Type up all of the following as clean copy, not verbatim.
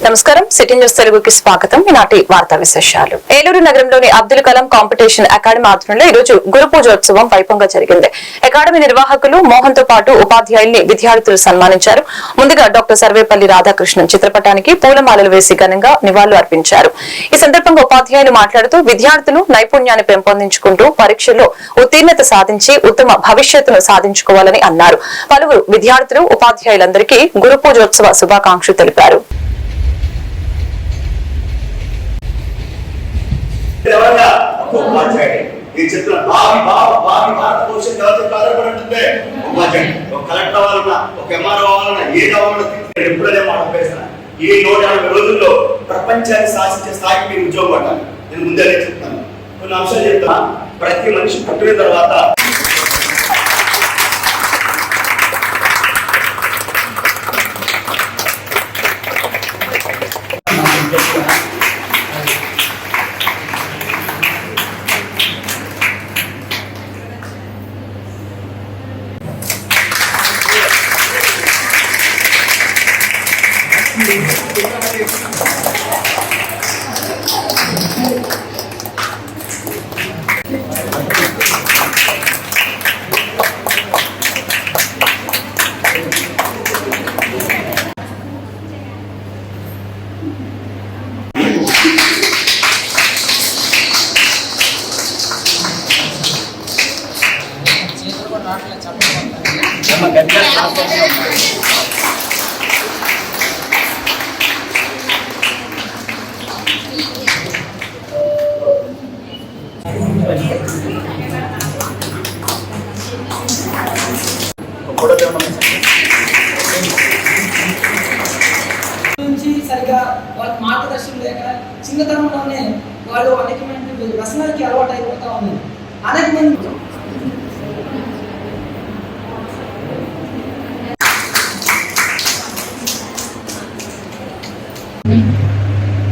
నమస్కారం city news తెలుగుకి స్వాగతం. ఈనాటి వార్తా విశేషాలు. ఏలూరు నగరంలోని అబ్దుల్ కలాం కాంపిటీషన్ అకాడమీ ఆధ్వర్యంలో ఈ రోజు గురు పూజోత్సవం వైభవంగా జరిగింది. అకాడమీ నిర్వాహకులు మోహన్ తో పాటు ఉపాధ్యాయుల్ని విద్యార్థులు సన్మానించారు. ముందుగా డాక్టర్ సర్వేపల్లి రాధాకృష్ణన్ చిత్రపటానికి పూలమాలలు వేసి ఘనంగా నివాళులు అర్పించారు. ఈ సందర్భంగా ఉపాధ్యాయులు మాట్లాడుతూ విద్యార్థులు నైపుణ్యాన్ని పెంపొందించుకుంటూ పరీక్షల్లో ఉత్తీర్ణత సాధించి ఉత్తమ భవిష్యత్తును సాధించుకోవాలని అన్నారు. పలువురు విద్యార్థులు ఉపాధ్యాయులందరికీ గురు పూజోత్సవ శుభాకాంక్షలు తెలిపారు. ఈ 180 రోజుల్లో ప్రపంచాన్ని శాసించే స్థాయికి మీరు ఉద్యోగం పట్టాలి. నేను ముందే చెప్తాను, కొన్ని అంశాలు చెప్తా. ప్రతి మనిషి పుట్టిన తర్వాత సరిగా వాళ్ళకి మార్గదర్శనం లేక చిన్నతనంలోనే వాళ్ళు అనేకమైన వ్యసనాలకి అలవాటు అయిపోతా ఉంది. అనేక మంది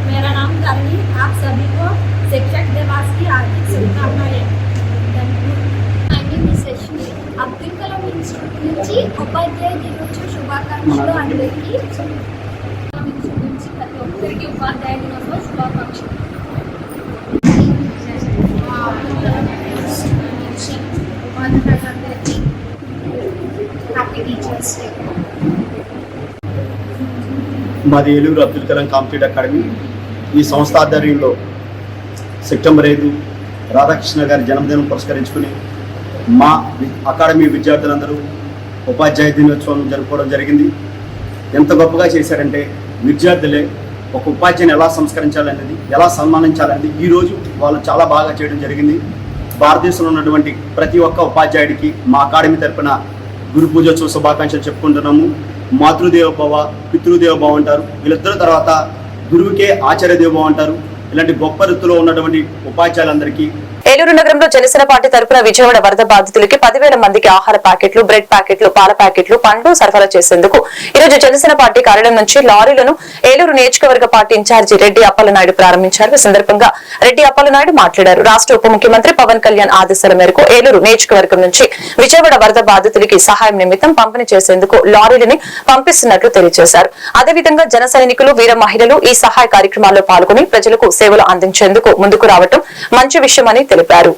मेरा नाम गाली, आप सभी को शिक्षक दिवस की हार्दिक शुभकामनाएं. అబ్దుల్ కలాం ఇన్స్టిట్యూట్ నుంచి ఉపాధ్యాయ దినోత్సవ శుభాకాంక్షలు అందరికీ. ఇన్స్టిట్యూట్ నుంచి ప్రతి ఒక్కరికి ఉపాధ్యాయ దినోత్సవ శుభాకాంక్షలు. ఉపాధ్యాయులందరికీ హ్యాపీ టీచర్స్ డే. మాది ఏలూరు అబ్దుల్ కలాం కాంపిటేటివ్ అకాడమీ. ఈ సంస్థ ఆధ్వర్యంలో సెప్టెంబర్ 5 రాధాకృష్ణ గారి జన్మదినం పురస్కరించుకుని మా అకాడమీ విద్యార్థులందరూ ఉపాధ్యాయ దినోత్సవం జరుపుకోవడం జరిగింది. ఎంత గొప్పగా చేశారంటే విద్యార్థులే ఒక ఉపాధ్యాయుని ఎలా సంస్కరించాలనేది, ఎలా సన్మానించాలనేది ఈరోజు వాళ్ళు చాలా బాగా చేయడం జరిగింది. భారతదేశంలో ఉన్నటువంటి ప్రతి ఒక్క ఉపాధ్యాయుడికి మా అకాడమీ తరపున గురు పూజోత్సవ శుభాకాంక్షలు చెప్పుకుంటున్నాము. మాతృదేవోభవ, పితృదేవోభవ అంటారు. వీళ్ళిద్దరు తర్వాత గురువుకే ఆచార్యదేవోభవ అంటారు. ఇలాంటి గొప్ప వృత్తిలో ఉన్నటువంటి ఉపాధ్యాయులందరికీ ఏలూరు నగరంలో జనసేన పార్టీ తరపున విజయవాడ వరద బాధితులకి 10,000 మందికి ఆహార ప్యాకెట్లు, బ్రెడ్ ప్యాకెట్లు, పాల ప్యాకెట్లు, పండ్లు సరఫరా చేసేందుకు ఈరోజు జనసేన పార్టీ కార్యాలయం నుంచి లారీలను ఏలూరు నియోజకవర్గ పార్టీ ఇన్ఛార్జి రెడ్డి అప్పలనాయుడు ప్రారంభించారు. ఈ సందర్భంగా రెడ్డి అప్పలనాయుడు మాట్లాడారు. రాష్ట్ర ఉప ముఖ్యమంత్రి పవన్ కళ్యాణ్ ఆదేశాల మేరకు ఏలూరు నియోజకవర్గం నుంచి విజయవాడ వరద బాధితులకి సహాయం నిమిత్తం పంపిణీ చేసేందుకు లారీలని పంపిస్తున్నట్లు తెలియజేశారు. అదేవిధంగా జన సైనికులు, వీర మహిళలు ఈ సహాయ కార్యక్రమాల్లో పాల్గొని ప్రజలకు సేవలు అందించేందుకు ముందుకు రావడం మంచి విషయమని తెలిపారు.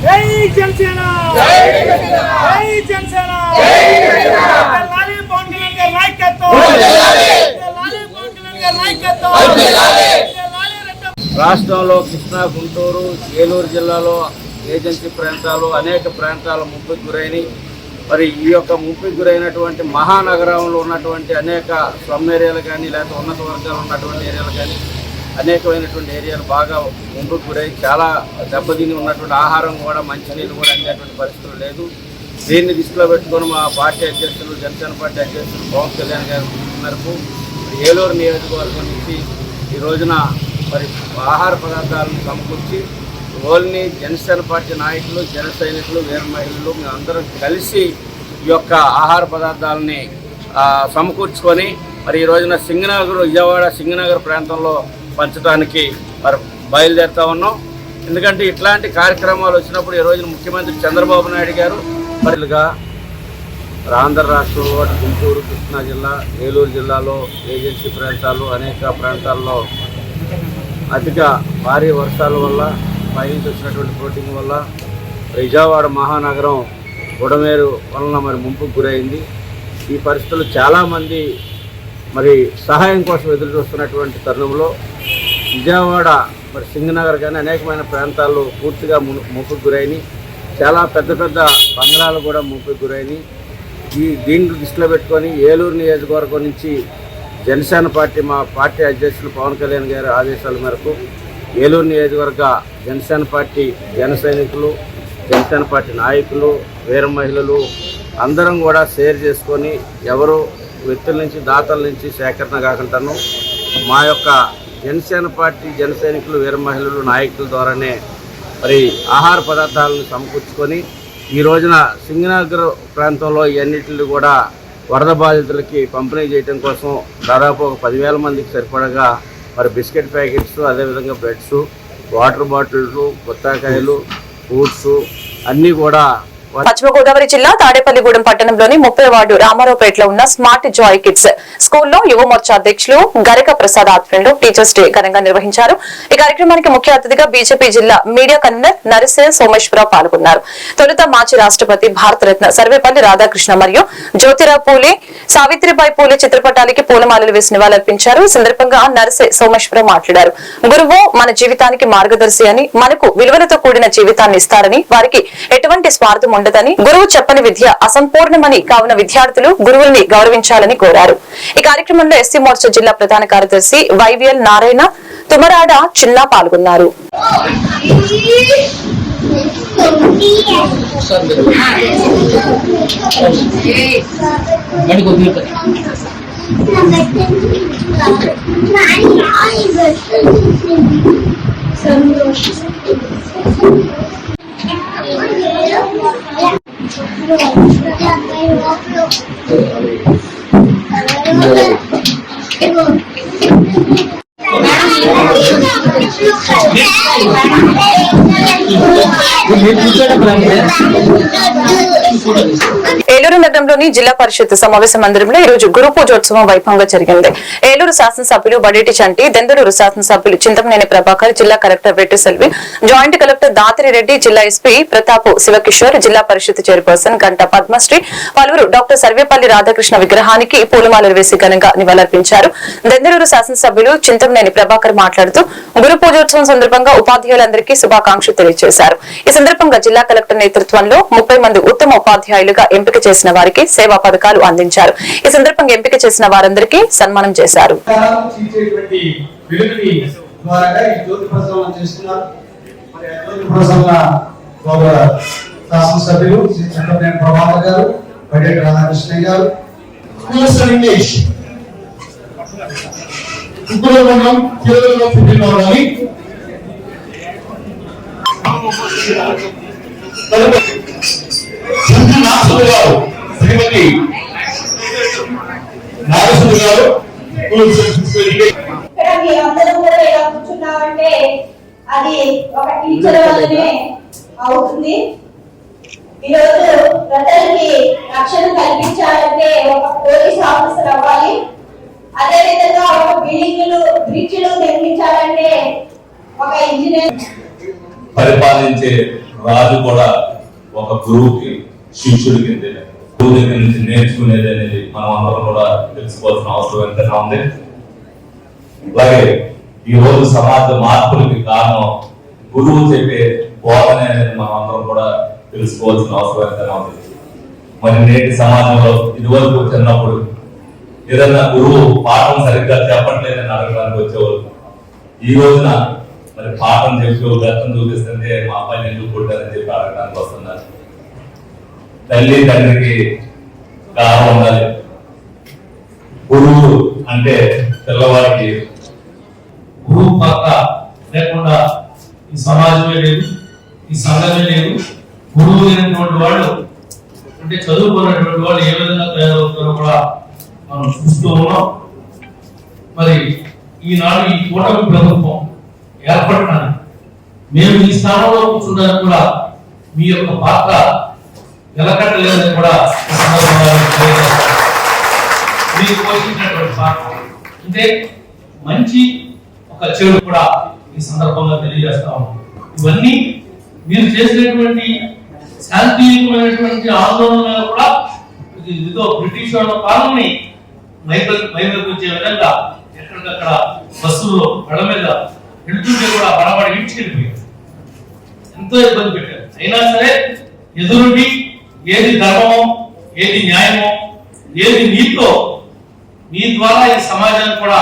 జై జనసేన, జై జనసేన, లాలి పవన్ కళ్యాణ్ గారి నాయకత్వం, లాలి పవన్ కళ్యాణ్ గారి నాయకత్వం. రాష్ట్రంలో కృష్ణా, గుంటూరు, ఏలూరు జిల్లాలో ఏజెన్సీ ప్రాంతాలు, అనేక ప్రాంతాల ముంపుకు గురైనవి. మరి ఈ యొక్క ముంపుకు గురైనటువంటి మహానగరంలో ఉన్నటువంటి అనేక స్లమ్ ఏరియాలు కానీ, లేకపోతే ఉన్నత వర్గాలు ఉన్నటువంటి ఏరియాలు కానీ, అనేకమైనటువంటి ఏరియాలు బాగా ముంపుకు గురై చాలా దెబ్బతిని ఉన్నటువంటి ఆహారం కూడా, మంచినీళ్ళు కూడా అందేటువంటి పరిస్థితులు లేదు. దీన్ని దృష్టిలో పెట్టుకొని మా పార్టీ అధ్యక్షులు, జనసేన పార్టీ అధ్యక్షులు పవన్ కళ్యాణ్ గారి మేరకు ఏలూరు నియోజకవర్గం నుంచి ఈ రోజున మరి ఆహార పదార్థాలను సమకూర్చి ఓన్లీ జనసేన పార్టీ నాయకులు, జన సైనికులు, వీర మహిళలు మేమందరం కలిసి ఈ యొక్క ఆహార పదార్థాలని సమకూర్చుకొని మరి ఈ రోజున సింగనగర్, విజయవాడ సింగనగర్ ప్రాంతంలో పంచడానికి మరి బయలుదేరుతా ఉన్నాం. ఎందుకంటే ఇట్లాంటి కార్యక్రమాలు వచ్చినప్పుడు ఈ రోజున ముఖ్యమంత్రి చంద్రబాబు నాయుడు గారు మరిగా ఆంధ్ర రాష్ట్రంలో గుంటూరు, కృష్ణా జిల్లా, ఏలూరు జిల్లాలో ఏజెన్సీ ప్రాంతాలు, అనేక ప్రాంతాల్లో అధిక భారీ వర్షాల వల్ల, పైనుంచి వచ్చినటువంటి కోటింగ్ వల్ల విజయవాడ మహానగరం బుడమేరు వలన మరి ముంపుకు గురైంది. ఈ పరిస్థితులు చాలామంది మరి సహాయం కోసం ఎదురు చూస్తున్నటువంటి తరుణంలో విజయవాడ మరి సింగనగర్ కానీ అనేకమైన ప్రాంతాలు పూర్తిగా ముంపుకు గురైనాయి. చాలా పెద్ద పెద్ద బంగ్లాలు కూడా ముంపుకు గురైనాయి. దీన్ని దృష్టిలో పెట్టుకొని ఏలూరు నియోజకవర్గం నుంచి జనసేన పార్టీ, మా పార్టీ అధ్యక్షులు పవన్ కళ్యాణ్ గారి ఆదేశాల మేరకు ఏలూరు నియోజకవర్గ జనసేన పార్టీ జన సైనికులు, జనసేన పార్టీ నాయకులు, వీర మహిళలు అందరం కూడా షేర్ చేసుకొని ఎవరు వ్యక్తుల నుంచి, దాతల నుంచి సేకరణ కాకుండాను మా యొక్క జనసేన పార్టీ జన సైనికులు, వీర మహిళలు, నాయకుల ద్వారానే మరి ఆహార పదార్థాలను సమకూర్చుకొని ఈ రోజున సింగనగర్ ప్రాంతంలో ఇవన్నిటిని కూడా వరద బాధితులకి పంపిణీ చేయడం కోసం దాదాపు ఒక 10,000 మందికి సరిపడగా మరి బిస్కెట్ ప్యాకెట్స్, అదేవిధంగా బ్రెడ్స్, వాటర్ బాటిల్స్, కొత్తాకాయలు, ఫ్రూట్స్ అన్నీ కూడా. పశ్చిమ గోదావరి జిల్లా తాడేపల్లిగూడెం పట్టణంలోని 30వ వార్డు రామారావుపేటలో ఉన్న స్మార్ట్ జాయ్ కిడ్స్ స్కూల్లో యువ మోర్చా అధ్యక్షులు గరిక ప్రసాద్ ఆధ్వర్యంలో టీచర్స్ డే ఘనంగా నిర్వహించారు. ఈ కార్యక్రమానికి ముఖ్య అతిథిగా బీజేపీ జిల్లా మీడియా కన్వీనర్ నరిసే సోమేశ్వరరావు పాల్గొన్నారు. తొలుత మాజీ రాష్ట్రపతి భారతరత్న సర్వేపల్లి రాధాకృష్ణ మరియు జ్యోతిరావు పూలే, సావిత్రిబాయి పూలే చిత్రపటాలకి పూలమాలలు వేసి నివాళులర్పించారు. ఈ సందర్భంగా నరిసే సోమేశ్వరరావు మాట్లాడారు. గురువు మన జీవితానికి మార్గదర్శి అని, మనకు విలువలతో కూడిన జీవితాన్ని ఇస్తారని, వారికి ఎటువంటి స్వార్థం ఉండదని, గురువు చెప్పని విద్య అసంపూర్ణమని, కావున విద్యార్థులు గురువుల్ని గౌరవించాలని కోరారు. ఈ కార్యక్రమంలో ఎస్సీ మోర్చా జిల్లా ప్రధాన కార్యదర్శి వైవిఎల్ నారాయణ, తుమరాడ చిన్న పాల్గొన్నారు. ఏలూరు నగరంలోని జిల్లా పరిషత్ సమావేశ మందిరంలో ఈ రోజు గురు పూజోత్సవం వైభవంగా జరిగింది. ఏలూరు శాసనసభ్యులు బడేటి చంటి, దెందులూరు శాసనసభ్యులు చింతమనేని ప్రభాకర్, జిల్లా కలెక్టర్ వెట్టి సెల్వి, జాయింట్ కలెక్టర్ దాతిరెడ్డి, జిల్లా ఎస్పీ ప్రతాప్ శివకిషోర్, జిల్లా పరిషత్ చైర్పర్సన్ గంట పద్మశ్రీ పలువురు డాక్టర్ సర్వేపల్లి రాధాకృష్ణ విగ్రహానికి పూలమాలలు వేసి ఘనంగా నివాళులర్పించారు. దెందులూరు శాసనసభ్యులు చింతమనేని ప్రభాకర్ మాట్లాడుతూ గురు పూజోత్సవం సందర్భంగా ఉపాధ్యాయులందరికీ శుభాకాంక్షలు తెలియజేశారు. ఈ సందర్భంగా జిల్లా కలెక్టర్ నేతృత్వంలో 30 మంది ఉత్తమ ఉపాధ్యాయులుగా ఎంపిక చేసిన వారికి సేవా పథకాలు అందించారు. ఈ సందర్భంగా ఎంపిక చేసిన వారందరికీ సన్మానం చేశారు. శ్రీమతి నాగసుడు గారు అందరం కూడా ఇలా కూర్చున్నామంటే అది ఒక టీచర్ వల్లనే అవుతుంది. ఈరోజు ప్రజలకి రక్షణ కల్పించాలంటే ఒక పోలీస్ ఆఫీసర్ అవ్వాలి. అదే విధంగా ఒక బ్రిడ్జిలు నిర్మించాలంటే ఒక ఇంజనీర్. పరిపాలించే రాజు కూడా ఒక గురువుకి శిష్యుడి కింద, గురువు దగ్గర నుంచి నేర్చుకునేది అనేది మనం అందరం కూడా తెలుసుకోవాల్సిన అవసరం ఎంతైనా ఉంది. అలాగే ఈ రోజు సమాజ మార్పులకి కారణం గురువు చెప్పే బోధన అనేది మనం అందరం కూడా తెలుసుకోవాల్సిన అవసరం ఎంతైనా ఉంది. మరి నేటి సమాజంలో ఇదివరకు చిన్నప్పుడు ఏదన్నా గురువు పాఠం సరిగ్గా చెప్పట్లేదని అడగడానికి వచ్చేవారు. ఈ రోజున మరి పాఠం చెప్పి దర్శనం చూపిస్తుంటే మా అబ్బాయిని ఎందుకు కొట్టారని చెప్పి అడగడానికి వస్తున్నారు. తల్లి తండ్రికి కారణం ఉండాలి. గురువు అంటే పిల్లవాడికి గురువు పాత్ర లేకుండా ఈ సమాజమే లేదు, ఈ సంఘమే లేదు. గురువు లేనటువంటి వాళ్ళు అంటే చదువుకున్నటువంటి వాళ్ళు ఏ విధంగా తయారవుతారో కూడా మనం చూస్తూ ఉన్నాం. మరి ఈనాడు ఈ కూటమి ప్రభుత్వం ఏర్పడటానికి మేము ఈ స్థానంలో కూర్చుంటానికి కూడా మీ యొక్క పాత్ర నిలకట్టలేదని కూడా మీరు పోషించినటువంటి పాత్ర అంటే మంచి ఒక చెడు కూడా ఈ సందర్భంగా తెలియజేస్తా ఉన్నాం. ఇవన్నీ మీరు చేసినటువంటి శాంతియుతమైనటువంటి ఆందోళన కూడా ఇదితో బ్రిటిష్ వాళ్ళ పాలనని మైమరిపించే విధంగా ఎక్కడికక్కడ బస్సుల్లో గడ మీద వెళ్తుంటే కూడా బడబడి ఈడ్చుకెళ్ళిపోయారు, ఎంతో ఇబ్బంది పెట్టారు. అయినా సరే ఎదురుండి ఏది ధర్మమో, ఏది న్యాయమో, ఏది నీతో మీ ద్వారా ఈ సమాజాన్ని కూడా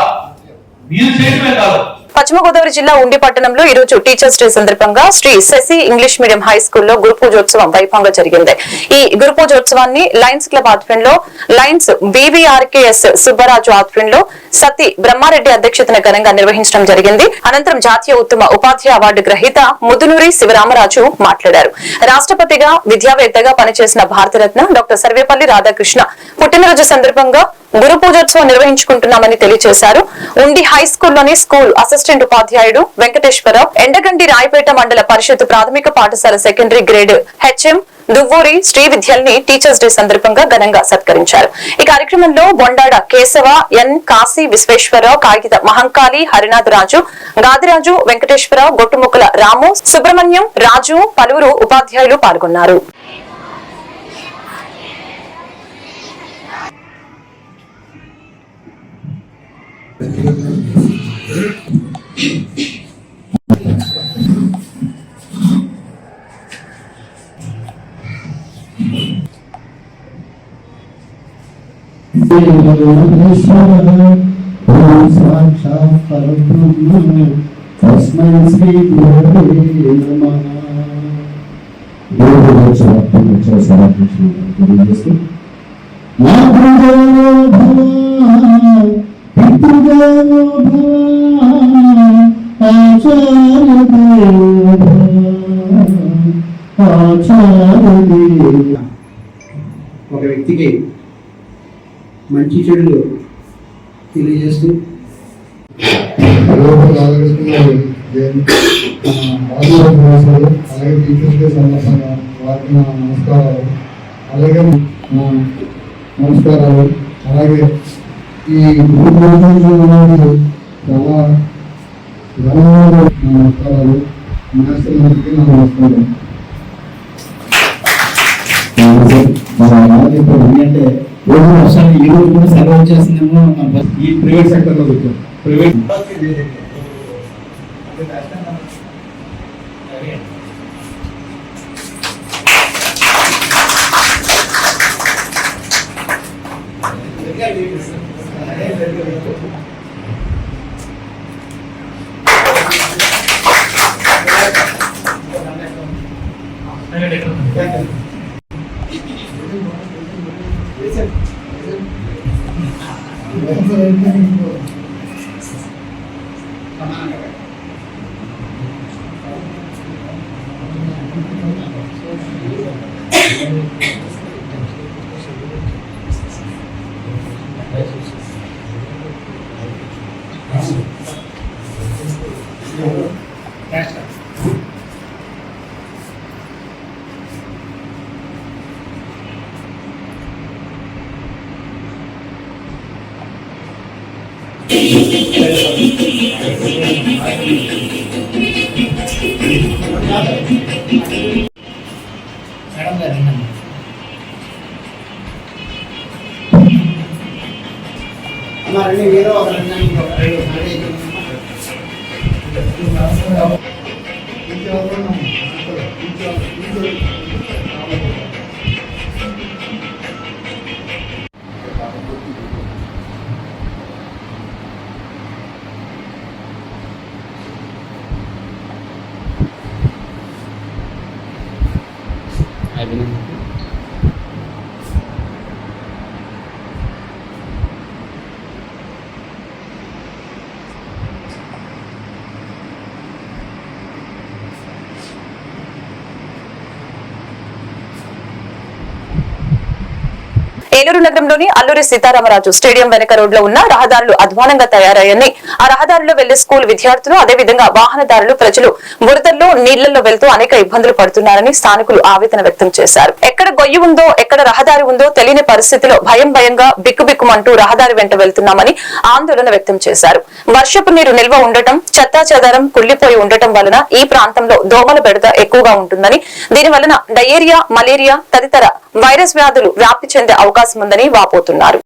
మీరు చేయడమే కాదు. పశ్చిమ గోదావరి జిల్లా ఉండి పట్టణంలో ఈ రోజు టీచర్స్ డే సందర్భంగా Shri Sasi English medium high స్కూల్లో గురు పూజోత్సవం వైభవంగా జరిగింది. ఈ గురు పూజోత్సవాన్ని లయన్స్ క్లబ్ ఆధ్వర్యంలో లయన్స్ BVRKS సుబ్బరాజు ఆధ్వర్యంలో సతి బ్రహ్మారెడ్డి అధ్యక్షతన ఘనంగా నిర్వహించడం జరిగింది. అనంతరం జాతీయ ఉత్తమ ఉపాధ్యాయ అవార్డు గ్రహీత ముదునూరి శివరామరాజు మాట్లాడారు. రాష్ట్రపతిగా విద్యావేత్తగా పనిచేసిన భారతరత్న డాక్టర్ సర్వేపల్లి రాధాకృష్ణ పుట్టినరోజు సందర్భంగా గురు పూజోత్సవం నిర్వహించుకుంటున్నామని తెలియజేశారు. ఉండి హై స్కూల్లోని స్కూల్ అసిస్టెంట్ ఉపాధ్యాయుడు వెంకటేశ్వరరావు, ఎండగండి రాయపేట మండల పరిషత్ ప్రాథమిక పాఠశాల secondary grade HM Duvvuri Shri విద్యల్ని టీచర్స్ డే సందర్భంగా ఘనంగా సత్కరించారు. ఈ కార్యక్రమంలో బొండాడ కేశవ, ఎన్ కాశీ విశ్వేశ్వరరావు, కాగిత మహంకాళి, హరినాథ్ రాజు, గాదిరాజు, వెంకటేశ్వరరావు, గొట్టుముక్కల రాము, సుబ్రహ్మణ్యం, రాజు, పలువురు ఉపాధ్యాయులు పాల్గొన్నారు. ఒక వ్యక్తికి మంచి చెడులు తెలియజేస్తూ అలాగే టీచర్స్ డే సందర్భంగా వారికి నమస్కారాలు. అలాగే ఈ నమస్కారాలు. మాస్టర్లందరికీ నా నమస్కారం. అంటే రోజు వర్షాలు ఈ రోజు కూడా సెలవు వచ్చేసిందేమో ఈ ప్రైవేట్ సెక్టర్ లో వచ్చాం. ప్రైవేట్ ఏలూరు నగరంలోని అల్లూరి సీతారామరాజు స్టేడియం వెనక రోడ్లో ఉన్న రహదారులు అధ్వానంగా తయారయ్యాయని, ఆ రహదారిలో వెళ్లే స్కూల్ విద్యార్థులు, అదేవిధంగా వాహనదారులు, ప్రజలు బురదల్లో, నీళ్లలో వెళ్తూ అనేక ఇబ్బందులు పడుతున్నారని స్థానికులు ఆవేదన వ్యక్తం చేశారు. ఎక్కడ గొయ్యి ఉందో, ఎక్కడ రహదారి ఉందో తెలియని పరిస్థితిలో భయంగా బిక్కుబిక్కుమంటూ రహదారి వెంట వెళ్తున్నామని ఆందోళన వ్యక్తం చేశారు. వర్షపు నీరు నిల్వ ఉండటం, చెత్తాచెదారం కుళ్లిపోయి ఉండటం వలన ఈ ప్రాంతంలో దోమల బెడద ఎక్కువగా ఉంటుందని, దీని వలన డయేరియా, మలేరియా తదితర వైరస్ వ్యాధులు వ్యాప్తి చెందే అవకాశం ఉందని వాపోతున్నారు.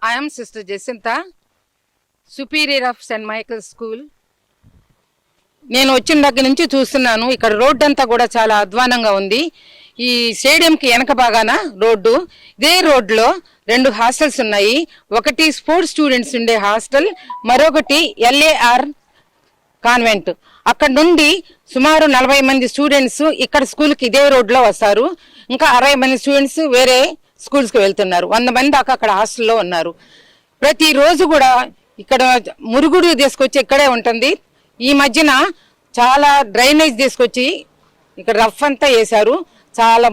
I am Sister Jacinta, Superior of St. Michael's School. నేను వచ్చిన దగ్గర నుంచి చూస్తున్నాను, ఇక్కడ రోడ్డు అంతా కూడా చాలా అధ్వానంగా ఉంది. ఈ స్టేడియంకి వెనక భాగాన రోడ్డు, ఇదే రోడ్లో 2 హాస్టల్స్ ఉన్నాయి. ఒకటి స్పోర్ట్స్ స్టూడెంట్స్ ఉండే హాస్టల్, మరొకటి LAR కాన్వెంట్. అక్కడ నుండి సుమారు 40 మంది స్టూడెంట్స్ ఇక్కడ స్కూల్కి ఇదే రోడ్లో వస్తారు. ఇంకా 60 మంది స్టూడెంట్స్ వేరే స్కూల్స్కి వెళ్తున్నారు. 100 మంది దాకా అక్కడ హాస్టల్లో ఉన్నారు. ప్రతిరోజు కూడా ఇక్కడ మురుగుడు తీసుకొచ్చి ఇక్కడే ఉంటుంది. ఈ మధ్యన చాలా డ్రైనేజ్ తీసుకొచ్చి ఇక్కడ రఫ్ అంతా వేశారు. చాలా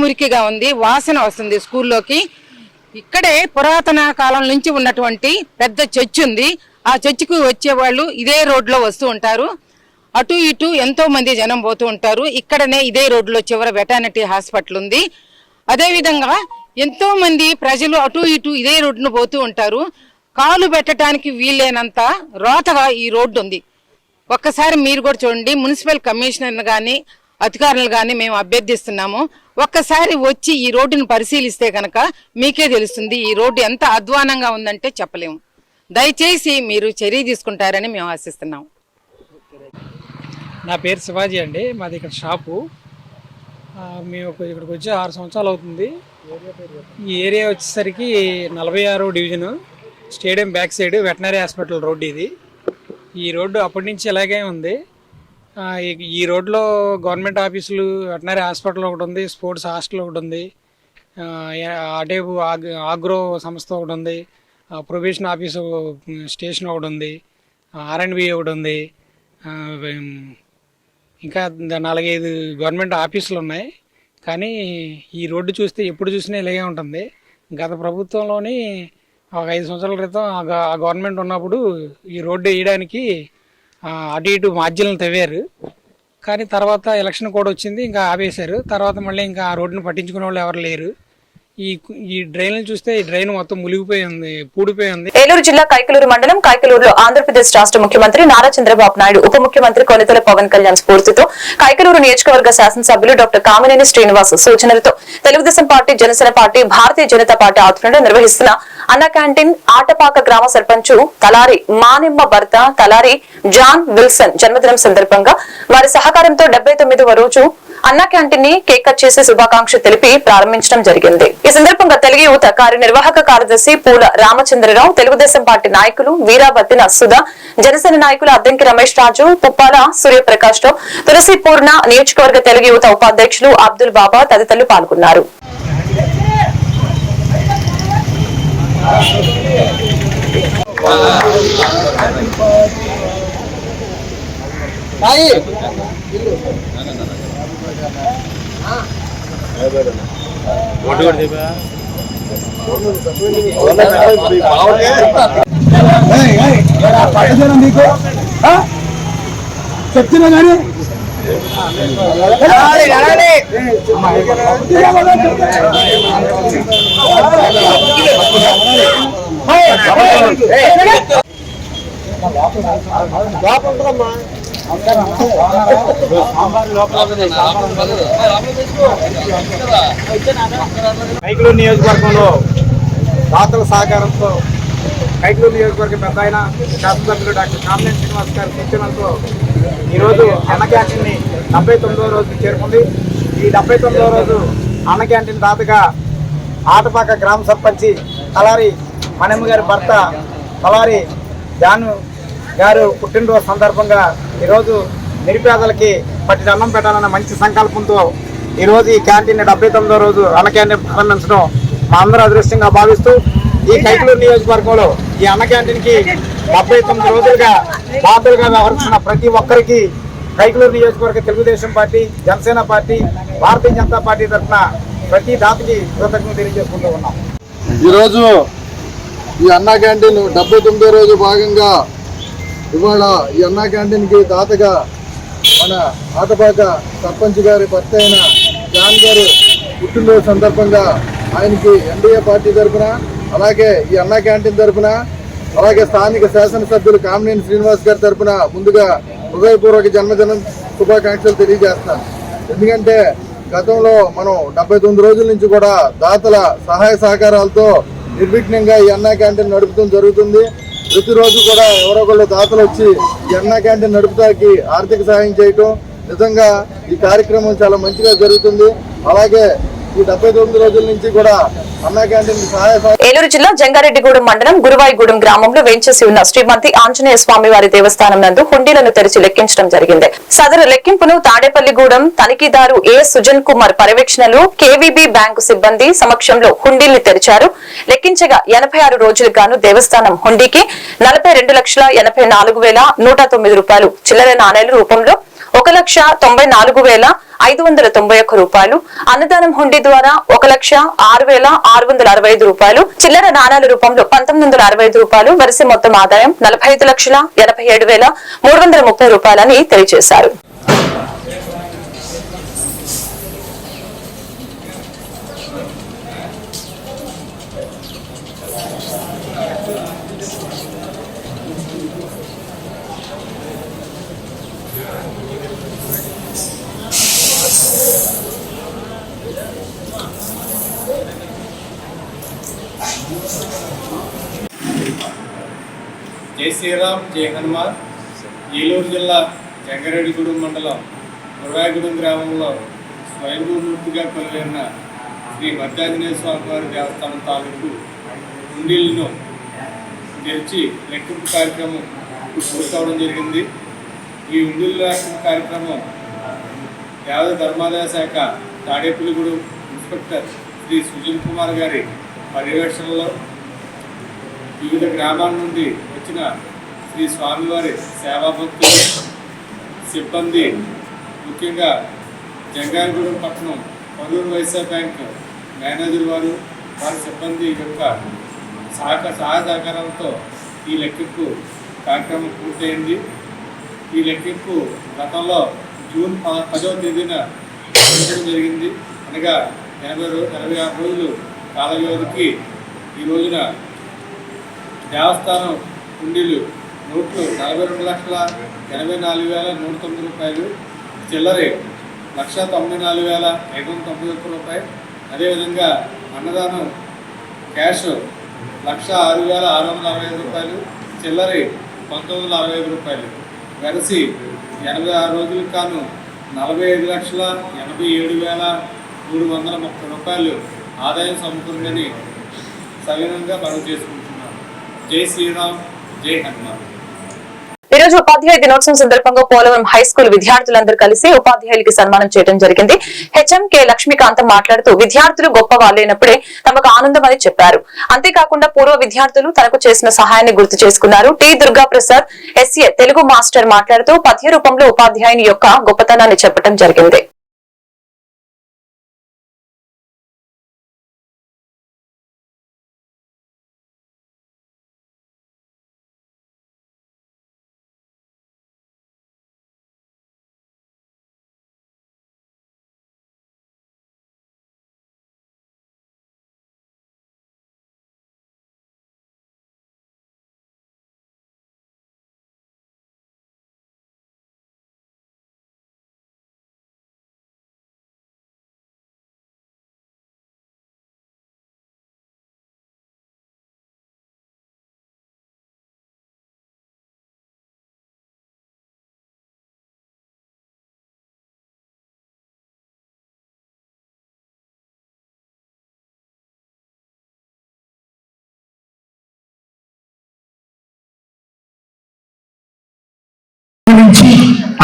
మురికిగా ఉంది, వాసన వస్తుంది స్కూల్లోకి. ఇక్కడే పురాతన కాలం నుంచి ఉన్నటువంటి పెద్ద చర్చ్ ఉంది. ఆ చర్చికి వచ్చేవాళ్ళు ఇదే రోడ్లో వస్తూ ఉంటారు. అటు ఇటు ఎంతో మంది జనం పోతూ ఉంటారు. ఇక్కడనే ఇదే రోడ్లో చివర వెటర్నరీ హాస్పిటల్ ఉంది. అదేవిధంగా ఎంతో మంది ప్రజలు అటు ఇటు ఇదే రోడ్డును పోతూ ఉంటారు. కాలు పెట్టడానికి వీలైనంత రోతగా ఈ రోడ్డు ఉంది. ఒక్కసారి మీరు కూడా చూడండి. మున్సిపల్ కమిషనర్ కానీ అధికారులు కానీ మేము అభ్యర్థిస్తున్నాము, ఒక్కసారి వచ్చి ఈ రోడ్డును పరిశీలిస్తే కనుక మీకే తెలుస్తుంది ఈ రోడ్డు ఎంత అధ్వానంగా ఉందంటే చెప్పలేము. దయచేసి మీరు చర్య తీసుకుంటారని మేము ఆశిస్తున్నాం. నా పేరు శివాజీ అండి, మాది ఇక్కడ షాపు. మేము ఇక్కడికి వచ్చి 6 సంవత్సరాలు అవుతుంది. ఈ ఏరియా వచ్చేసరికి 46వ division, stadium back side veterinary hospital road ఇది. ఈ రోడ్డు అప్పటి నుంచి ఇలాగే ఉంది. ఈ రోడ్లో గవర్నమెంట్ ఆఫీసులు, వెటనరీ హాస్పిటల్ ఒకటి ఉంది, స్పోర్ట్స్ హాస్టల్ ఒకటి ఉంది, అటేపు ఆగ్రో సంస్థ ఒకటి ఉంది, ప్రొబేషన్ ఆఫీసు స్టేషన్ ఒకటి ఉంది, R&B ఒకటి ఉంది, ఇంకా 4-5 గవర్నమెంట్ ఆఫీసులు ఉన్నాయి. కానీ ఈ రోడ్డు చూస్తే ఎప్పుడు చూసినా ఇలాగే ఉంటుంది. గత ప్రభుత్వంలోని ఒక 5 సంవత్సరాల క్రితం ఆ గవర్నమెంట్ ఉన్నప్పుడు ఈ రోడ్డు వేయడానికి అటు ఇటు మార్జిన్లు తవ్వారు. కానీ తర్వాత ఎలక్షన్ కూడా వచ్చింది, ఇంకా ఆపేశారు. తర్వాత మళ్ళీ ఇంకా ఆ రోడ్డును పట్టించుకునే వాళ్ళు ఎవరు లేరు. ఈ డ్రైన్లు చూస్తే ఈ డ్రైన్ మొత్తం మునిగిపోయి ఉంది, పూడిపోయి ఉంది. ఏలూరు జిల్లా కైకలూరు మండలం కైకలూరులో ఆంధ్రప్రదేశ్ రాష్ట్ర ముఖ్యమంత్రి నారా చంద్రబాబు నాయుడు, ఉప ముఖ్యమంత్రి కొనితెల పవన్ కళ్యాణ్ స్ఫూర్తితో కైకలూరు నియోజకవర్గ శాసనసభ్యులు డాక్టర్ కామినేని శ్రీనివాస్ సూచనలతో Telugu Desam party, Janasena party, Bharatiya Janata party ఆధ్వర్యంలో నిర్వహిస్తున్న అన్న క్యాంటీన్ ఆటపాక గ్రామ సర్పంచ్ తలారి మానిమ్మ భర్త తలారి జాన్ విల్సన్ జన్మదినం సందర్భంగా వారి సహకారంతో 79వ రోజు అన్న క్యాంటీన్ ని కేక్ కట్ చేసి శుభాకాంక్షలు తెలిపి ప్రారంభించడం జరిగింది. ఈ సందర్భంగా తెలుగు యువత కార్యనిర్వాహక కార్యదర్శి పూల రామచంద్రరావు, తెలుగుదేశం పార్టీ నాయకులు వీరాబత్తిన సుధా, జనసేన నాయకులు అద్దంకి రమేష్ రాజు, పుప్పాల సూర్యప్రకాష్ రావు, తులసి పూర్ణ, నియోజకవర్గ తెలుగు యువత ఉపాధ్యక్షులు అబ్దుల్ బాబా తదితరులు పాల్గొన్నారు. చెప్తున్నా కానీ కైకలూరు నియోజకవర్గంలో దాతల సహకారంతో కైకలూరు నియోజకవర్గ పెద్ద ఆయన శాసనసభ్యులు డాక్టర్ కామినేని శ్రీనివాస్ గారి సూచనలతో ఈరోజు అన్న క్యాంటీన్ని 79వ రోజుకి చేరుకుంది. ఈ 79వ రోజు అన్న క్యాంటీన్ దాతగా ఆటపాక గ్రామ సర్పంచి తలారి మనమ్మ గారి భర్త తలారి జాను గారు పుట్టినరోజు సందర్భంగా ఈరోజు నిరుపేదలకి పట్టిన అన్నం పెట్టాలన్న మంచి సంకల్పంతో ఈరోజు ఈ క్యాంటీన్ 79వ రోజు అన్న క్యాంటీన్ ప్రారంభించడం మా అందరూ అదృష్టంగా భావిస్తూ ఈ కైకలూరు నియోజకవర్గంలో ఈ అన్న క్యాంటీన్కి 79 రోజులుగా బాధ్యులుగా వ్యవహరిస్తున్న ప్రతి ఒక్కరికి కైకలూరు నియోజకవర్గ Telugu Desam party, Janasena party, Bharatiya Janata party తరఫున ప్రతి దాతకి కృతజ్ఞతలు తెలియజేసుకుంటూ ఉన్నాం. ఈరోజు ఈ అన్నా క్యాంటీన్ 79వ రోజు భాగంగా ఇవాళ ఈ అన్నా క్యాంటీన్కి దాతగా మన ఆటపాక సర్పంచ్ గారి భర్త అయిన జాన్ గారు పుట్టినరోజు సందర్భంగా ఆయనకి ఎన్డీఏ పార్టీ తరఫున, అలాగే ఈ అన్నా క్యాంటీన్ తరఫున, అలాగే స్థానిక శాసనసభ్యులు కామినేని శ్రీనివాస్ గారి తరఫున ముందుగా హృదయపూర్వక జన్మదినం శుభాకాంక్షలు తెలియజేస్తాను. ఎందుకంటే గతంలో మనం 79 రోజుల నుంచి కూడా దాతల సహాయ సహకారాలతో నిర్విఘ్నంగా ఈ అన్నా క్యాంటీన్ నడుపుతూ జరుగుతుంది. ప్రతిరోజు కూడా ఎవరో ఒకళ్ళు దాతలు వచ్చి ఈ అన్నా క్యాంటీన్ నడుపుతానికి ఆర్థిక సహాయం చేయటం నిజంగా ఈ కార్యక్రమం చాలా మంచిగా జరుగుతుంది. అలాగే ఈ 79 రోజుల నుంచి కూడా అన్నా క్యాంటీన్ సహాయ. ఏలూరు జిల్లా జంగారెడ్డిగూడెం మండలం గురువాయిగూడెం గ్రామంలో వేంచేసి ఉన్న శ్రీమంతి ఆంజనేయ స్వామి వారి దేవస్థానం నందు హుండీలను తెరిచి లెక్కించడం జరిగింది. సదరు లెక్కింపును తాడేపల్లిగూడెం తనిఖీదారు ఏ సుజన్ కుమార్ పర్యవేక్షణలో కేవీబీ బ్యాంకు సిబ్బంది సమక్షంలో హుండీల్ని తెరిచారు. లెక్కించగా 86 రోజులకు గాను దేవస్థానం హుండీకి 42,84,109 రూపాయలు చిల్లర నాణేల రూపంలో 1,94,591 రూపాయలు, అన్నదానం హుండీ ద్వారా 1,06,665 రూపాయలు, చిల్లర నాణాల రూపంలో 1,965 రూపాయలు, వరుస మొత్తం ఆదాయం 45,87,330 రూపాయలని తెలియజేశారు. జై శ్రీరామ్, జై హనుమాన్. ఏలూరు జిల్లా జంగారెడ్డిగూడెం మండలం గురువాయిగూడెం గ్రామంలో స్వయంభూమూర్తిగా కొలువైన శ్రీ మధ్యాజనేయ స్వామి వారి దేవస్థానం తాలూకు హుండీలను తెరిచి లెక్కింపు కార్యక్రమం పూర్తవడం జరిగింది. ఈ హుండీల లెక్కింపు కార్యక్రమం యావద ధర్మాదాయ శాఖ తాడేపల్లిగూడెం ఇన్స్పెక్టర్ శ్రీ సుజన్ కుమార్ గారి పర్యవేక్షణలో వివిధ గ్రామాల నుండి వచ్చిన శ్రీ స్వామివారి సేవాభక్తులు, సిబ్బంది, ముఖ్యంగా జంగారెడ్డిగూడెం పట్టణం పరూరు వైశ్య బ్యాంక్ మేనేజర్ వారి సిబ్బంది యొక్క సహాయ సహకారాలతో ఈ లెక్కింపు కార్యక్రమం పూర్తయింది. ఈ లెక్కింపు గతంలో జూన్ 10వ తేదీన జరిగింది. అనగా 86 రోజులు కాల వ్యవధికి ఈ రోజున దేవస్థానం హుండీలు నోట్లు 42,84,109 రూపాయలు, చిల్లరే 1,94,591 రూపాయలు. అదేవిధంగా అన్నదానం క్యాష్ 1,06,665 రూపాయలు, చిల్లరే 1,965 రూపాయలు. వెరసి 86 రోజులకు కాను 45,87,330 రూపాయలు ఆదాయం సమకూరిందని సవినంగా మనం చేసుకుంటున్నాం. జై శ్రీరామ్, జై హనుమాన్. ఈ రోజు ఉపాధ్యాయ దినోత్సవం సందర్భంగా పోలవరం హై స్కూల్ విద్యార్థులందరూ కలిసి ఉపాధ్యాయులకి సన్మానం చేయడం జరిగింది. హెచ్ఎంకే లక్ష్మీకాంతం మాట్లాడుతూ విద్యార్థులు గొప్ప వాళ్ళైనప్పుడే తమకు ఆనందం అని చెప్పారు. అంతేకాకుండా పూర్వ విద్యార్థులు తనకు చేసిన సహాయాన్ని గుర్తు చేసుకున్నారు. T Durga Prasad SA Telugu master మాట్లాడుతూ పద్య రూపంలో ఉపాధ్యాయుని యొక్క గొప్పతనాన్ని చెప్పడం జరిగింది.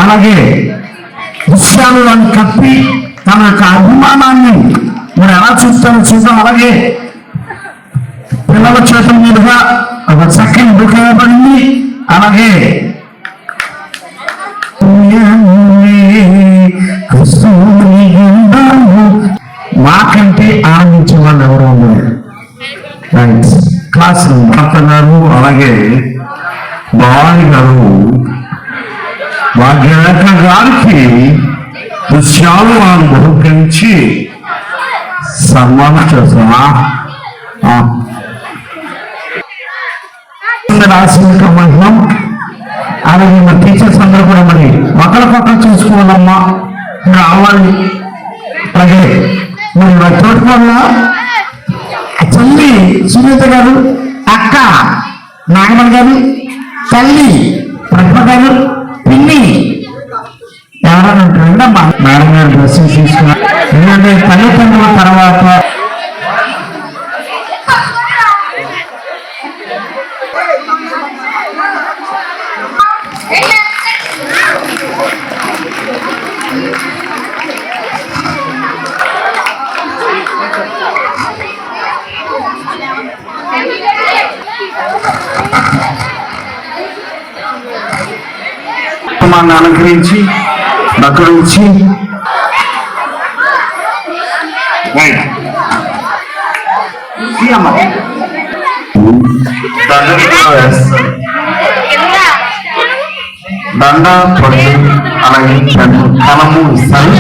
అలాగే దృశ్యాలను కప్పి తన యొక్క అభిమానాన్ని మరి ఎలా చూస్తామో చూద్దాం. అలాగే పిల్లల చేతుల మీదుగా ఒక చక్కని బుక్ ఇవ్వబడింది. అలాగే మాకంటే ఆనందించే వాళ్ళు ఎవరు ఉన్నారు? క్లాస్ గారు అలాగే భవాని గారు భాగ్యరేఖ గారికి దృశ్యాలు మనం బహుకరించి సన్మానం చేస్తున్నా. రాసిమంటున్నాం. అలాగే మన టీచర్స్ అందరూ కూడా మరి ఒకరికొకరు చూసుకోవాలమ్మా, రావాలి. అలాగే మరి వారి తోటి వల్ల తల్లి సునీత గారు, అక్క నాగమణి గారు, తల్లి ప్రతిభ గారు, పిన్ని ఎవరైనా ఉంటారండమ్మా. మేడం గారు డ్రెస్సింగ్ తీసుకున్నారు. ఎందుకంటే తల్లిదండ్రుల తర్వాత కుటుంబాన్ని అలంకరించి అక్కడ వచ్చి దండ పట్టు అలాగే కలము ఇస్తారు.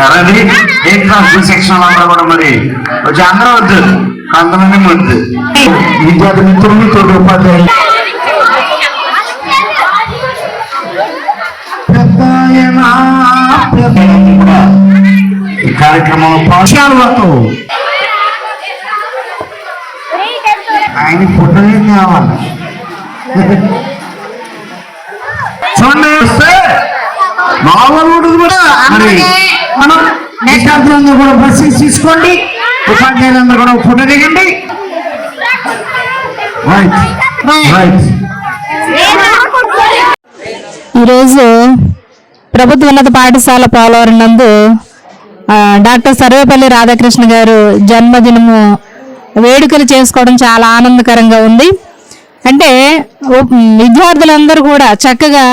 అలాగే ఏ క్లాస్ సెక్షన్ అందరూ కూడా మరి వచ్చి అందరూ వద్దు, కొంతమంది వద్దు. విద్యార్థి మిత్రులు, తోటి ఉపాధ్యాయులు ఈ కార్యక్రమంలో పాఠశాలతో ఆయన ఫోటో ఏం కావాలి చూడండి. వస్తే మామూలు కూడా మనం విద్యార్థులందరూ కూడా బస్సు తీసుకోండి, ఉపాధ్యాయులందరూ కూడా ఫోటో దిగండి. ఈరోజు ప్రభుత్వ ఉన్నత పాఠశాల పోలవరం నందు డాక్టర్ సర్వేపల్లి రాధాకృష్ణ గారు జన్మదినము వేడుకలు చేసుకోవడం చాలా ఆనందకరంగా ఉంది. అంటే విద్యార్థులందరూ కూడా చక్కగా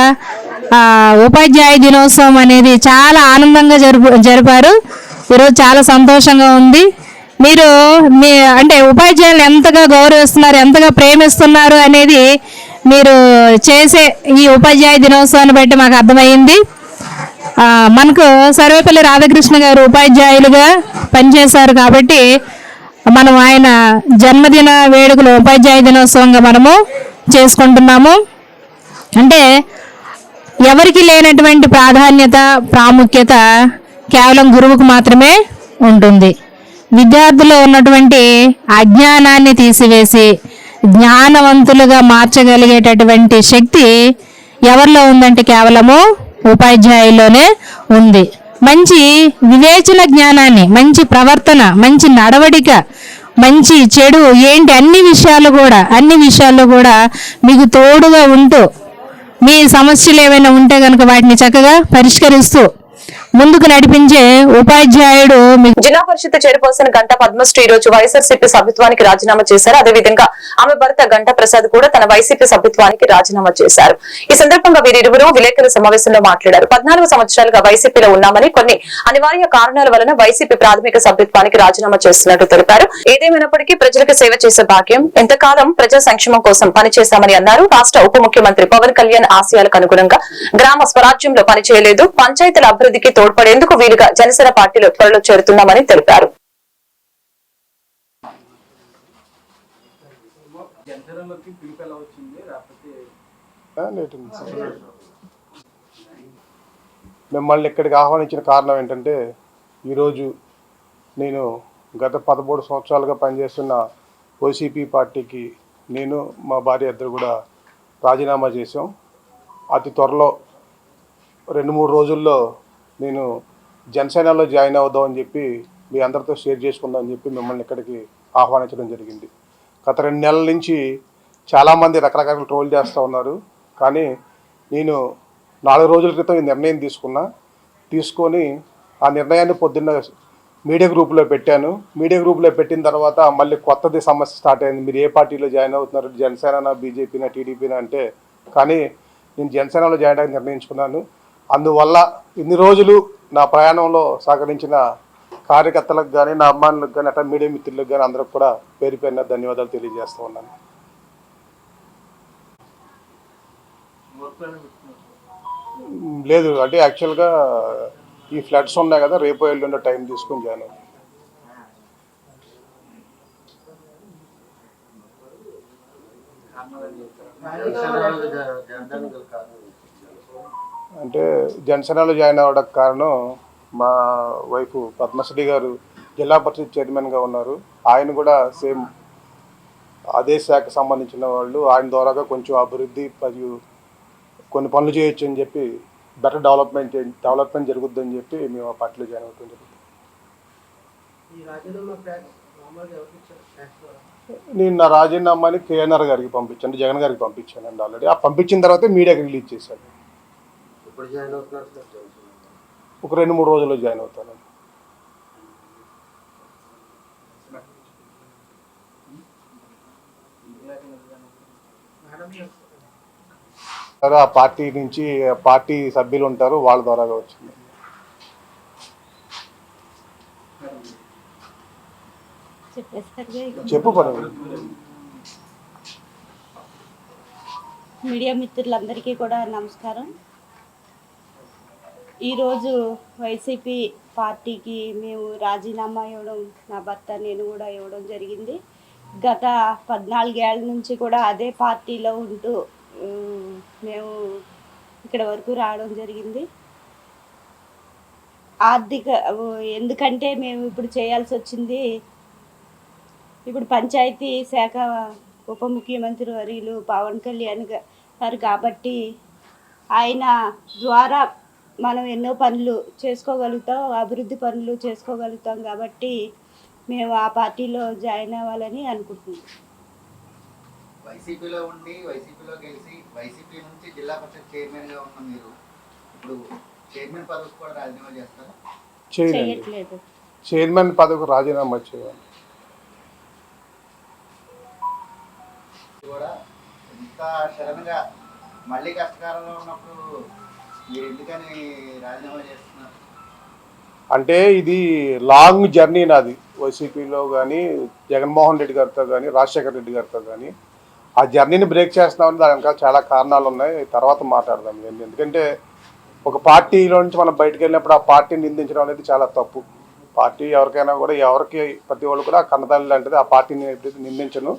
ఉపాధ్యాయ దినోత్సవం అనేది చాలా ఆనందంగా జరిపారు. ఈరోజు చాలా సంతోషంగా ఉంది. మీరు అంటే ఉపాధ్యాయులు ఎంతగా గౌరవిస్తున్నారు, ఎంతగా ప్రేమిస్తున్నారు అనేది మీరు చేసే ఈ ఉపాధ్యాయ దినోత్సవాన్ని బట్టి మాకు అర్థమైంది. మనకు సర్వేపల్లి రాధాకృష్ణ గారు ఉపాధ్యాయులుగా పనిచేశారు కాబట్టి మనం ఆయన జన్మదిన వేడుకలు ఉపాధ్యాయ దినోత్సవంగా మనము చేసుకుంటున్నాము. అంటే ఎవరికి లేనటువంటి ప్రాధాన్యత, ప్రాముఖ్యత కేవలం గురువుకు మాత్రమే ఉంటుంది. విద్యార్థుల్లో ఉన్నటువంటి అజ్ఞానాన్ని తీసివేసి జ్ఞానవంతులుగా మార్చగలిగేటటువంటి శక్తి ఎవరిలో ఉందంటే కేవలము ఉపాధ్యాయుల్లోనే ఉంది. మంచి వివేచన జ్ఞానాన్ని, మంచి ప్రవర్తన, మంచి నడవడిక, మంచి చెడు ఏంటి అన్ని విషయాల్లో కూడా మీకు తోడుగా ఉంటూ మీ సమస్యలు ఏమైనా ఉంటే కనుక వాటిని చక్కగా పరిష్కరిస్తూ ముందుకు నడిపించే ఉపాధ్యాయుడు. జిల్లా పరిషత్ చైర్పర్సన్ గంట పద్మశ్రీ ఈ రోజు వైఎస్ఆర్సీపీ సభ్యత్వానికి రాజీనామా చేశారు. అదేవిధంగా ఆమె భర్త గంట ప్రసాద్ కూడా తన వైసీపీ సభ్యత్వానికి రాజీనామా చేశారు. ఈ సందర్భంగా వీరిరువురు విలేకరుల సమావేశంలో మాట్లాడారు. 14 సంవత్సరాలుగా వైసీపీలో ఉన్నామని కొన్ని అనివార్య కారణాల వలన వైసీపీ ప్రాథమిక సభ్యత్వానికి రాజీనామా చేస్తున్నట్టు తెలిపారు. ఏదేమైనప్పటికీ ప్రజలకు సేవ చేసే భాగ్యం, ఎంతకాలం ప్రజా సంక్షేమం కోసం పనిచేశామని అన్నారు. రాష్ట్ర ఉప ముఖ్యమంత్రి పవన్ కళ్యాణ్ ఆశయాలకు అనుగుణంగా గ్రామ స్వరాజ్యంలో పనిచేయలేదు, పంచాయతీల అభివృద్ధికి తోడ్పడేందుకు వీలుగా జనసేన పార్టీలో త్వరలో చేరుతున్నామని తెలిపారు. మిమ్మల్ని ఇక్కడికి ఆహ్వానించిన కారణం ఏంటంటే, ఈరోజు నేను గత 13 సంవత్సరాలుగా పనిచేస్తున్న వైసీపీ పార్టీకి నేను మా భార్య ఇద్దరు కూడా రాజీనామా చేసాం. అతి త్వరలో 2-3 రోజుల్లో నేను జనసేనలో జాయిన్ అవుదామని చెప్పి మీ అందరితో షేర్ చేసుకుందామని చెప్పి మిమ్మల్ని ఇక్కడికి ఆహ్వానించడం జరిగింది. గత 2 నెలల నుంచి చాలామంది రకరకాల ట్రోల్ చేస్తూ ఉన్నారు. కానీ నేను 4 రోజుల క్రితం ఈ నిర్ణయం తీసుకొని ఆ నిర్ణయాన్ని పొద్దున్న మీడియా గ్రూప్లో పెట్టాను. మీడియా గ్రూప్లో పెట్టిన తర్వాత మళ్ళీ కొత్తది సమస్య స్టార్ట్ అయింది. మీరు ఏ పార్టీలో జాయిన్ అవుతున్నారు, జనసేన, బీజేపీనా, టీడీపీనా అంటే, కానీ నేను జనసేనలో జాయిన్ అయ్యి నిర్ణయించుకున్నాను. అందువల్ల ఇన్ని రోజులు నా ప్రయాణంలో సహకరించిన కార్యకర్తలకు కానీ, నా అభిమానులకు కానీ, అట్లా మీడియా మిత్రులకు కానీ అందరికి కూడా పేరు పేరున ధన్యవాదాలు తెలియజేస్తూ ఉన్నాను. లేదు అంటే యాక్చువల్గా ఈ ఫ్లడ్స్ ఉన్నాయి కదా, రేపు ఎల్లుండి టైం తీసుకుని జాయిన్ అవుతాను. అంటే జనసేనలో జాయిన్ అవ్వడానికి కారణం మా వైఫ్ పద్మశ్రీ గారు జిల్లా పరిషత్ చైర్మన్గా ఉన్నారు. ఆయన కూడా సేమ్ అదే శాఖకు సంబంధించిన వాళ్ళు. ఆయన ద్వారాగా కొంచెం అభివృద్ధి మరియు కొన్ని పనులు చేయొచ్చు అని చెప్పి, బెటర్ డెవలప్మెంట్ జరుగుద్దని చెప్పి మేము ఆ పార్టీలో జాయిన్ అవుతాం జరుగుతుంది. నేను నా రాజీనామాని కేఎన్ఆర్ గారికి పంపించాను, జగన్ గారికి పంపించానండి ఆల్రెడీ. ఆ పంపించిన తర్వాత మీడియాకి రిలీజ్ చేశాను. ఒక 2-3 రోజుల్లో జాయిన్ అవుతాను. ఆ పార్టీ నుంచి పార్టీ సభ్యులు ఉంటారు, వాళ్ళ ద్వారాగా వచ్చింది. చెప్పు మీడియా మిత్రులందరికీ కూడా నమస్కారం. ఈరోజు వైసీపీ పార్టీకి మేము రాజీనామా ఇవ్వడం, నా భర్త నేను కూడా ఇవ్వడం జరిగింది. గత 14 ఏళ్ళ నుంచి కూడా అదే పార్టీలో ఉంటూ మేము ఇక్కడ వరకు రావడం జరిగింది. ఎందుకంటే మేము ఇప్పుడు చేయాల్సి వచ్చింది, ఇప్పుడు పంచాయతీ శాఖ ఉప ముఖ్యమంత్రి వర్యులు పవన్ కళ్యాణ్ గారు కాబట్టి ఆయన ద్వారా మనం ఎన్నో పనులు చేసుకోగలుగుతాం, అభివృద్ధి పనులు చేసుకోగలుగుతాం. కాబట్టి మేము ఆ పార్టీలో జాయిన్ అవ్వాలని అనుకుంటున్నాం. వైసీపీలో ఉండి వైసీపీలో గెలిచి వైసీపీ నుంచి జిల్లా పరిషత్ చైర్మన్గా ఉన్న మీరు ఇప్పుడు చైర్మన్ పదవికి కూడా రాజీనామా చేస్తారా? చేయట్లేదు. చైర్మన్ పదవికి రాజీనామా చేయాలి. కూడా ఇంత సడన్గా మళ్ళీ కష్టకాలంలో ఉన్నప్పుడు మీరు ఎందుకని రాజీనామా చేస్తున్నారు? అంటే ఇది లాంగ్ జర్నీ నాది. వైసీపీలో కానీ, జగన్మోహన్ రెడ్డి గారితో కానీ, రాజశేఖర రెడ్డి గారితో కానీ ఆ జర్నీని బ్రేక్ చేస్తున్నామని దానికి చాలా కారణాలు ఉన్నాయి. తర్వాత మాట్లాడదాం. ఎందుకంటే ఒక పార్టీలో నుంచి మనం బయటకు వెళ్ళినప్పుడు ఆ పార్టీని నిందించడం అనేది చాలా తప్పు. పార్టీ ఎవరికైనా కూడా, ఎవరికి ప్రతి వాళ్ళు కూడా కన్నతల్లి లాంటిది. ఆ పార్టీని ఎప్పుడైతే నిందించను,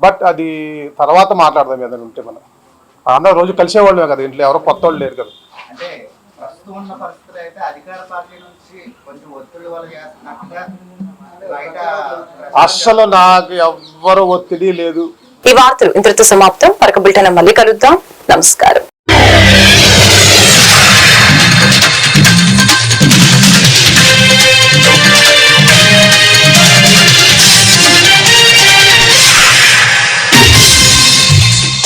బట్ అది తర్వాత మాట్లాడదాం. ఏదైనా ఉంటే మనం అందరూ రోజు కలిసేవాళ్ళమే కదా, ఇంట్లో ఎవరో కొత్త వాళ్ళు లేరు కదా. అంటే ప్రస్తుతం ఉన్న పరిస్థితులు అయితే అధికార పార్టీ నుంచి కొంచెం ఒత్తిడి వల్ల చేస్తున్నట్టుగా బయట అస్సలు నాకు ఎవ్వరు ఒత్తిడి లేదు. ఈ వార్తలు ఇంతటితో సమాప్తం. మరొక బులెటిన్ మళ్ళీ కలుద్దాం. నమస్కారం.